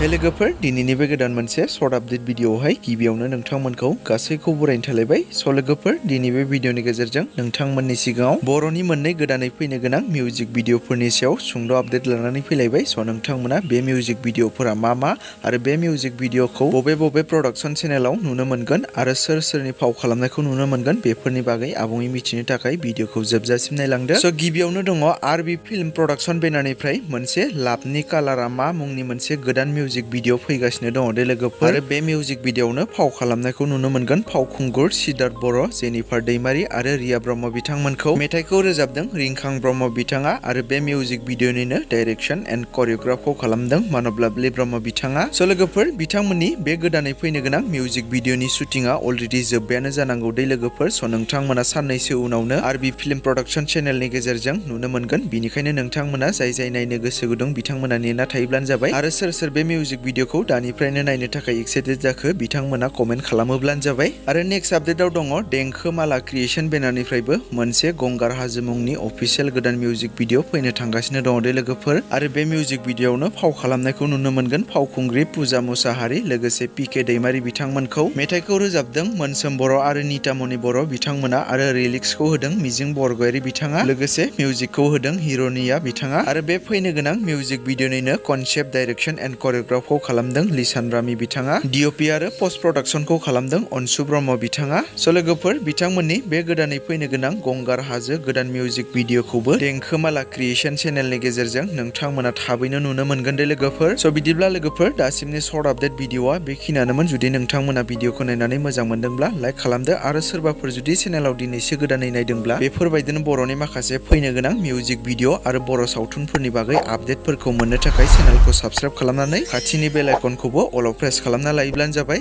लोगोफोर दिनैनि बे गोदान मोनसे सर्ट आपडेट भिडिअआवहाय गिबियावनो नोंथांमोनखौ गासैखौ बरायनो थालायबाय। स' लोगोफोर दिनै बे भिडिअनि गेजेरजों नोंथांमोननि सिगाङाव बर'नि मोननै गोदानै फैनो गोनां मिउजिक भिडिअफोरनि सायाव सुंद' आपडेट लानानै फैलायबाय। स' नोंथांमोना बे मिउजिक भिडिअफोरा मा आरो बे मिउजिक भिडिअखौ बबे प्रडाक्शन चेनेलाव नुनो मोनगोन आरो सोर सोरनि फाव खालामनायखौ नुनो मोनगोन बेफोरनि बागै आबुङै मिथिनो थाखाय भिडिअखौ जोबजासिम नायलांदो। स' गिबियावनो दङ आरबि फिल्म प्रडाक्शन बेनारनिफ्राय मोनसे लाभनि कालारा मा मुंनि मोनसे गोदान मिउजिक भिडिअ फैगासिनो दङ दे लोगोफोर। आरो बे मिउजिक भिडिअआवनो फाव खालामनायखौ नुनो मोनगोन फावखुंगुर सिद्धार्थ बर', जेनिफार दैमारी आरो रिया ब्रह्म बिथांमोनखौ। मेथाइखौ रोजाबदों रिंखां ब्रह्म बिथाङा आरो बे मिउजिक भिडिअनिनो डाइरेक्शन एन्ड करिय'ग्राफखौ खालामदों मानब लाभलि ब्रह्म बिथाङा। स' लोगोफोर बिथांमोननि बे गोदानै फैनो गोनां मिउजिक भिडिअनि शुटिंआ अलरेडि जोब्बायानो जानांगौ दे लोगोफोर। स' नोंथांमोना साननैसो उनावनो आरबि फिल्म प्रडाक्शन चेनेलनि गेजेरजों नुनो मोनगोन। बिनिखायनो नोंथांमोना जाय नायनो गोसो गुदुं बिथांमोना नेना थायोब्लानो जाबाय। आरो सोर बे मिउजिक भिडिअखौ दानिफ्रायनो नायनो थाखाय एक्साइटेड जाखो बिथांमोना कमेन्ट खालामोब्लानो जाबाय। आरो नेक्स्ट आपडेटआव दङ देंखो माला क्रिएशन बेनारनिफ्रायबो मोनसे गंगार हाजो मुंनि अफिसियेल गोदान मिउजिक भिडिअ फैनो थांगासिनो दङ दे लोगोफोर। आरो बे मिउजिक भिडिअआवनो फाव खालामनायखौ नुनो मोनगोन फावखुंग्रि पुजा मुसाहारि लोगोसे पि.के. दैमारी बिथांमोनखौ। मेथाइखौ रोजाबदों मोनसोम बर' आरो नितामणि बर' बिथांमोना आरो लिरिक्सखौ होदों मिजिं बरगयारि बिथाङा लोगोसे मिउजिकखौ होदों हिर'निया बिथाङा। आरो बे फैनो गोनां मिउजिक भिडिअनिनो कनसेप्ट डाइरेक्शन एन्ड करिय'ग्राफखौ खालामदों लिसान रामी बिथाङा। डिअपि आरो पस्ट प्रडाक्शनखौ खालामदों अनसु ब्रह्म बिथाङा। स' लोगोफोर बिथांमोननि बे गोदानै फैनो गोनां गंगार हाजो गोदान मिउजिक भिडिअखौबो देंखोमाला क्रिएशन चेनेलनि गेजेरजों नोंथांमोना थाबैनो नुनो मोनगोन दे लोगोफोर। स' बिदिब्ला लोगोफोर दासिमनि सर्ट आपडेट भिडिअआ बेखिनियानोमोन। जुदि नोंथांमोना भिडिअखौ नायनानै मोजां मोनदोंब्ला लाइक खालामदो आरो सोरबाफोर जुदि चेनेलाव दिनैसो गोदानै नायदोंब्ला बेफोरबायदिनो बर'नि माखासे फैनो गोनां मिउजिक भिडिअ आरो बर' सावथुनफोरनि बागै आपडेटफोरखौ मोननो थाखाय चेनेलखौ साबस्क्राइब खालामनानै खाथिनि बेल आइकनखौबो अलाव प्रेस खालामना लायोब्लानो जाबाय।